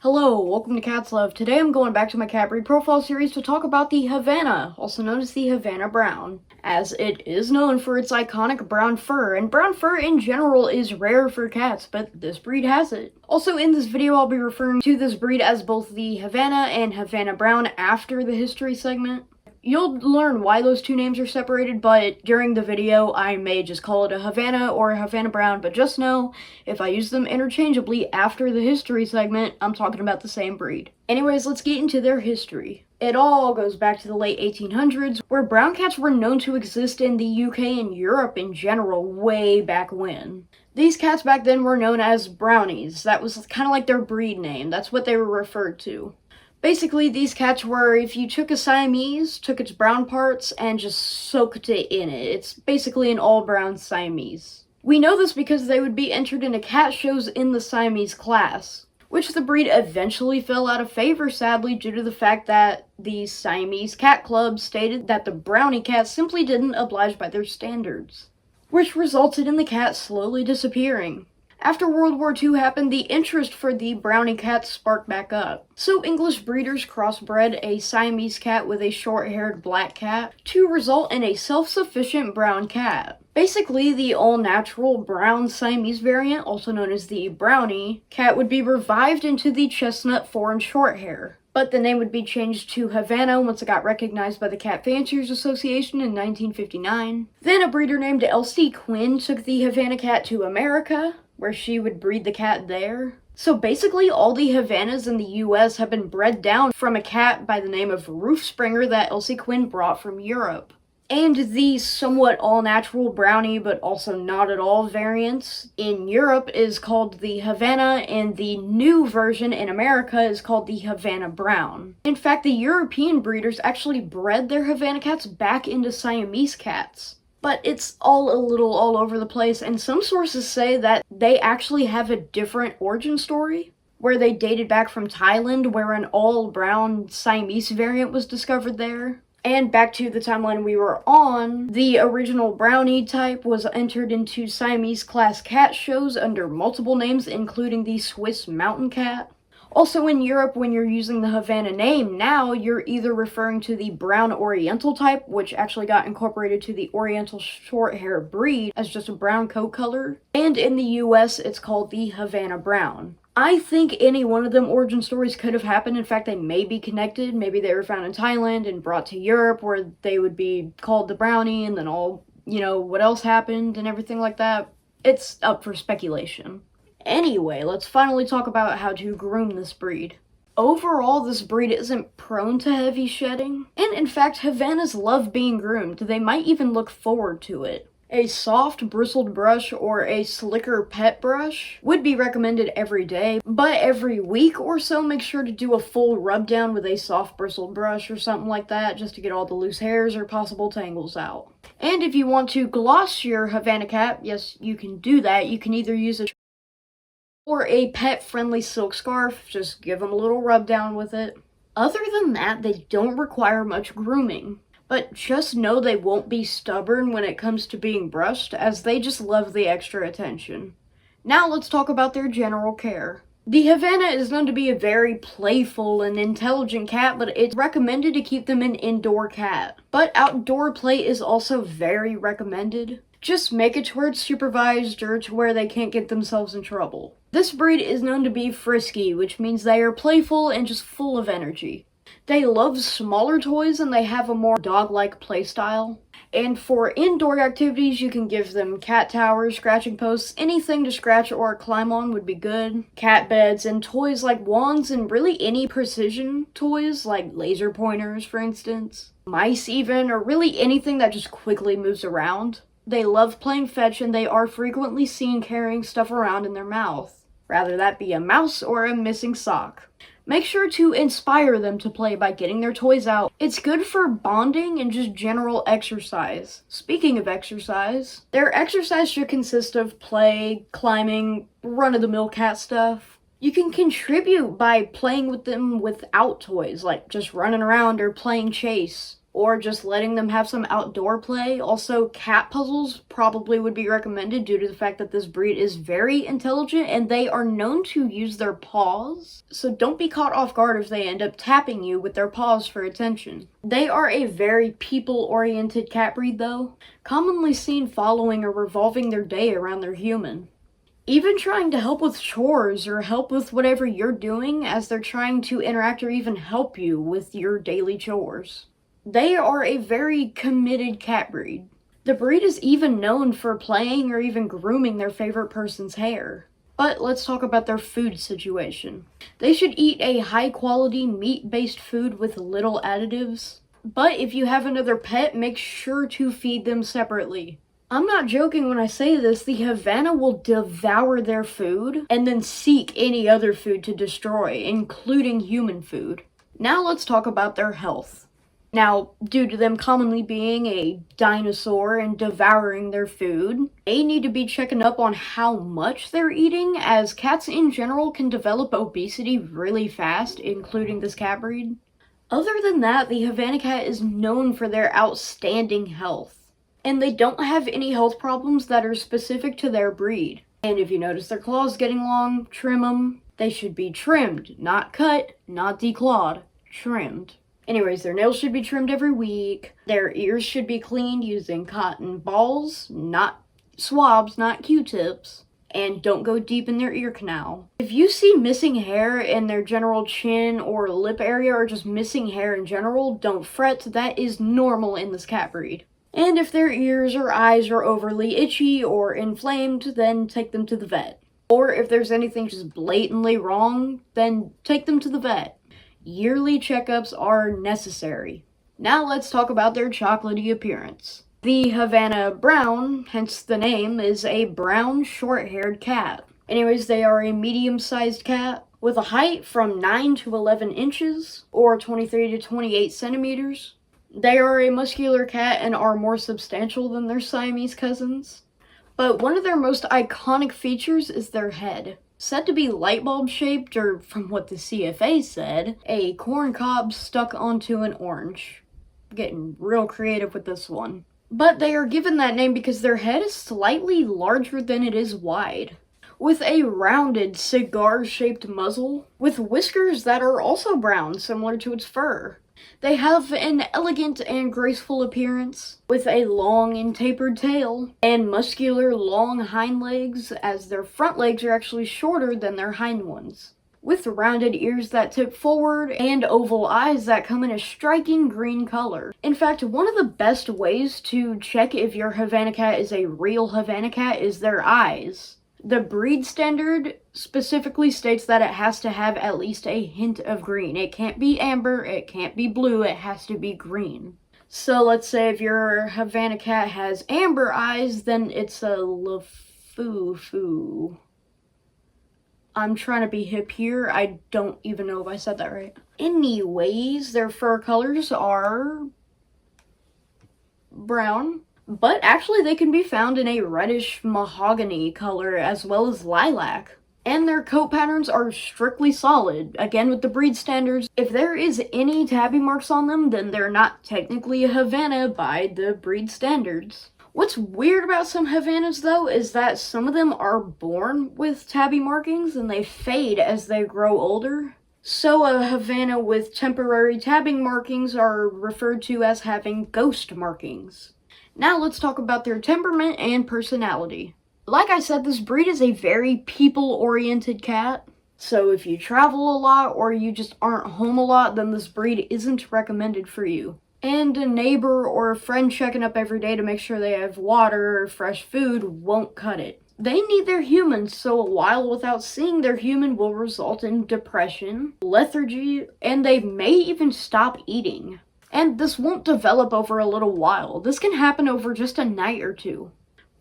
Hello, welcome to Cat's Love. Today I'm going back to my cat breed profile series to talk about the Havana, also known as the Havana Brown, as it is known for its iconic brown fur, and brown fur in general is rare for cats, but this breed has it. Also in this video I'll be referring to this breed as both the Havana and Havana Brown after the history segment. You'll learn why those two names are separated, but during the video I may just call it a Havana or a Havana Brown, but just know, if I use them interchangeably after the history segment, I'm talking about the same breed. Anyways, let's get into their history. It all goes back to the late 1800s, where brown cats were known to exist in the UK and Europe in general way back when. These cats back then were known as brownies. That was kind of like their breed name. That's what they were referred to. Basically, these cats were, if you took a Siamese, took its brown parts, and just soaked it in it. It's basically an all-brown Siamese. We know this because they would be entered into cat shows in the Siamese class, which the breed eventually fell out of favor, sadly, due to the fact that the Siamese cat club stated that the brownie cats simply didn't oblige by their standards, which resulted in the cat slowly disappearing. After World War II happened, the interest for the brownie cats sparked back up. So English breeders crossbred a Siamese cat with a short-haired black cat to result in a self-sufficient brown cat. Basically, the all-natural brown Siamese variant, also known as the brownie, cat would be revived into the chestnut foreign shorthair. But the name would be changed to Havana once it got recognized by the Cat Fanciers Association in 1959. Then a breeder named Elsie Quinn took the Havana cat to America, where she would breed the cat there. So basically all the Havanas in the US have been bred down from a cat by the name of Roof Springer that Elsie Quinn brought from Europe. And the somewhat all-natural brownie, but also not at all variants in Europe is called the Havana, and the new version in America is called the Havana Brown. In fact, the European breeders actually bred their Havana cats back into Siamese cats. But it's all a little all over the place, and some sources say that they actually have a different origin story, where they dated back from Thailand, where an all-brown Siamese variant was discovered there. And back to the timeline we were on, the original brownie type was entered into Siamese class cat shows under multiple names, including the Swiss mountain cat. Also in Europe, when you're using the Havana name now, you're either referring to the brown oriental type, which actually got incorporated to the oriental short-hair breed as just a brown coat color, and in the US it's called the Havana Brown. I think any one of them origin stories could have happened. In fact, they may be connected. Maybe they were found in Thailand and brought to Europe, where they would be called the brownie, and then all, what else happened and everything like that. It's up for speculation. Anyway, let's finally talk about how to groom this breed. Overall, this breed isn't prone to heavy shedding, and in fact, Havanas love being groomed. They might even look forward to it. A soft bristled brush or a slicker pet brush would be recommended every day, but every week or so make sure to do a full rub down with a soft bristled brush or something like that, just to get all the loose hairs or possible tangles out. And if you want to gloss your Havana cat, yes, you can do that. You can either use or a pet-friendly silk scarf, just give them a little rub down with it. Other than that, they don't require much grooming. But just know they won't be stubborn when it comes to being brushed, as they just love the extra attention. Now let's talk about their general care. The Havana is known to be a very playful and intelligent cat, but it's recommended to keep them an indoor cat. But outdoor play is also very recommended. Just make it to where it's supervised or to where they can't get themselves in trouble. This breed is known to be frisky, which means they are playful and just full of energy. They love smaller toys and they have a more dog-like playstyle. And for indoor activities, you can give them cat towers, scratching posts, anything to scratch or climb on would be good. Cat beds and toys like wands, and really any precision toys like laser pointers, for instance. Mice even, or really anything that just quickly moves around. They love playing fetch, and they are frequently seen carrying stuff around in their mouth, rather that be a mouse or a missing sock. Make sure to inspire them to play by getting their toys out. It's good for bonding and just general exercise. Speaking of exercise, their exercise should consist of play, climbing, run-of-the-mill cat stuff. You can contribute by playing with them without toys, like just running around or playing chase. or just letting them have some outdoor play. Also, cat puzzles probably would be recommended due to the fact that this breed is very intelligent and they are known to use their paws. So don't be caught off guard if they end up tapping you with their paws for attention. They are a very people-oriented cat breed though, commonly seen following or revolving their day around their human. Even trying to help with chores or help with whatever you're doing as they're trying to interact or even help you with your daily chores. They are a very committed cat breed. The breed is even known for playing or even grooming their favorite person's hair. But let's talk about their food situation. They should eat a high-quality meat-based food with little additives. But if you have another pet, make sure to feed them separately. I'm not joking when I say this, the Havana will devour their food and then seek any other food to destroy, including human food. Now let's talk about their health. Now, due to them commonly being a dinosaur and devouring their food, they need to be checking up on how much they're eating, as cats in general can develop obesity really fast, including this cat breed. Other than that, the Havana cat is known for their outstanding health, and they don't have any health problems that are specific to their breed. And if you notice their claws getting long, trim them. They should be trimmed, not cut, not declawed, trimmed. Anyways, their nails should be trimmed every week. Their ears should be cleaned using cotton balls, not swabs, not Q-tips. And don't go deep in their ear canal. If you see missing hair in their general chin or lip area, or just missing hair in general, don't fret, that is normal in this cat breed. And if their ears or eyes are overly itchy or inflamed, then take them to the vet. Or if there's anything just blatantly wrong, then take them to the vet. Yearly checkups are necessary. Now let's talk about their chocolatey appearance. The Havana Brown, hence the name, is a brown short-haired cat. Anyways, they are a medium-sized cat with a height from 9 to 11 inches or 23 to 28 centimeters. They are a muscular cat and are more substantial than their Siamese cousins. But one of their most iconic features is their head. Said to be light bulb shaped, or from what the CFA said, a corn cob stuck onto an orange. Getting real creative with this one. But they are given that name because their head is slightly larger than it is wide, with a rounded cigar-shaped muzzle, with whiskers that are also brown, similar to its fur. They have an elegant and graceful appearance, with a long and tapered tail, and muscular long hind legs, as their front legs are actually shorter than their hind ones, with rounded ears that tip forward, and oval eyes that come in a striking green color. In fact, one of the best ways to check if your Havana cat is a real Havana cat is their eyes. The breed standard specifically states that it has to have at least a hint of green. It can't be amber, it can't be blue, it has to be green. So let's say if your Havana cat has amber eyes, then it's a LaFoo-Foo. I'm trying to be hip here, I don't even know if I said that right. Anyways, their fur colors are brown. But actually they can be found in a reddish mahogany color as well as lilac. And their coat patterns are strictly solid, again with the breed standards. If there is any tabby marks on them, then they're not technically a Havana by the breed standards. What's weird about some Havanas though is that some of them are born with tabby markings and they fade as they grow older. So a Havana with temporary tabbing markings are referred to as having ghost markings. Now let's talk about their temperament and personality. Like I said, this breed is a very people-oriented cat. So if you travel a lot or you just aren't home a lot, then this breed isn't recommended for you. And a neighbor or a friend checking up every day to make sure they have water or fresh food won't cut it. They need their humans, so a while without seeing their human will result in depression, lethargy, and they may even stop eating. And this won't develop over a little while. This can happen over just a night or two.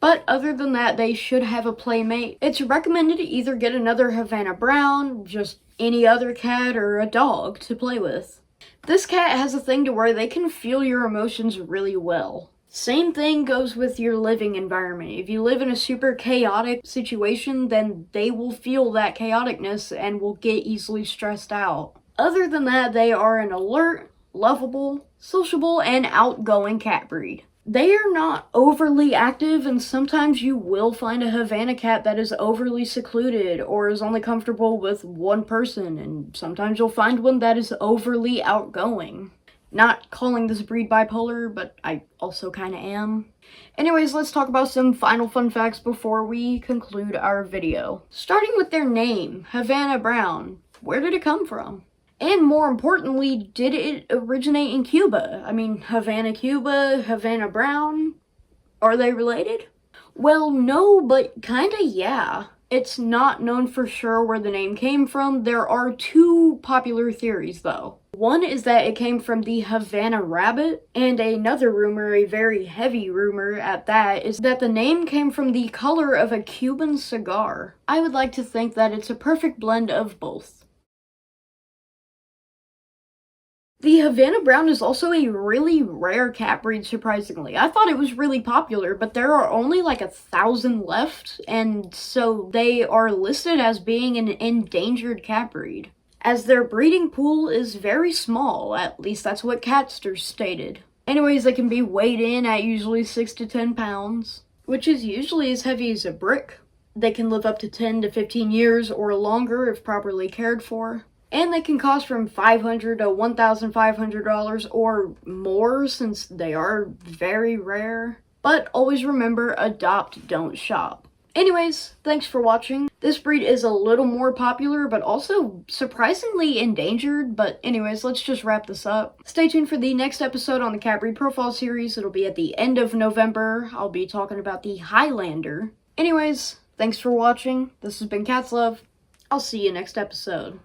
But other than that, they should have a playmate. It's recommended to either get another Havana Brown, just any other cat, or a dog to play with. This cat has a thing to where they can feel your emotions really well. Same thing goes with your living environment. If you live in a super chaotic situation, then they will feel that chaoticness and will get easily stressed out. Other than that, they are an alert, lovable, sociable, and outgoing cat breed. They are not overly active, and sometimes you will find a Havana cat that is overly secluded or is only comfortable with one person, and sometimes you'll find one that is overly outgoing. Not calling this breed bipolar, but I also kinda am. Anyways, let's talk about some final fun facts before we conclude our video. Starting with their name, Havana Brown. Where did it come from? And more importantly, did it originate in Cuba? I mean, Havana, Cuba, Havana Brown? Are they related? Well, no, but kinda yeah. It's not known for sure where the name came from. There are two popular theories, though. One is that it came from the Havana rabbit, and another rumor, a very heavy rumor at that, is that the name came from the color of a Cuban cigar. I would like to think that it's a perfect blend of both. The Havana Brown is also a really rare cat breed, surprisingly. I thought it was really popular, but there are only like 1,000 left, and so they are listed as being an endangered cat breed, as their breeding pool is very small. At least that's what Catsters stated. Anyways, they can be weighed in at usually 6 to 10 pounds, which is usually as heavy as a brick. They can live up to 10 to 15 years or longer if properly cared for. And they can cost from $500 to $1,500 or more, since they are very rare. But always remember, adopt, don't shop. Anyways, thanks for watching. This breed is a little more popular, but also surprisingly endangered. But anyways, let's just wrap this up. Stay tuned for the next episode on the Cat Breed Profile series. It'll be at the end of November. I'll be talking about the Highlander. Anyways, thanks for watching. This has been Cat's Love. I'll see you next episode.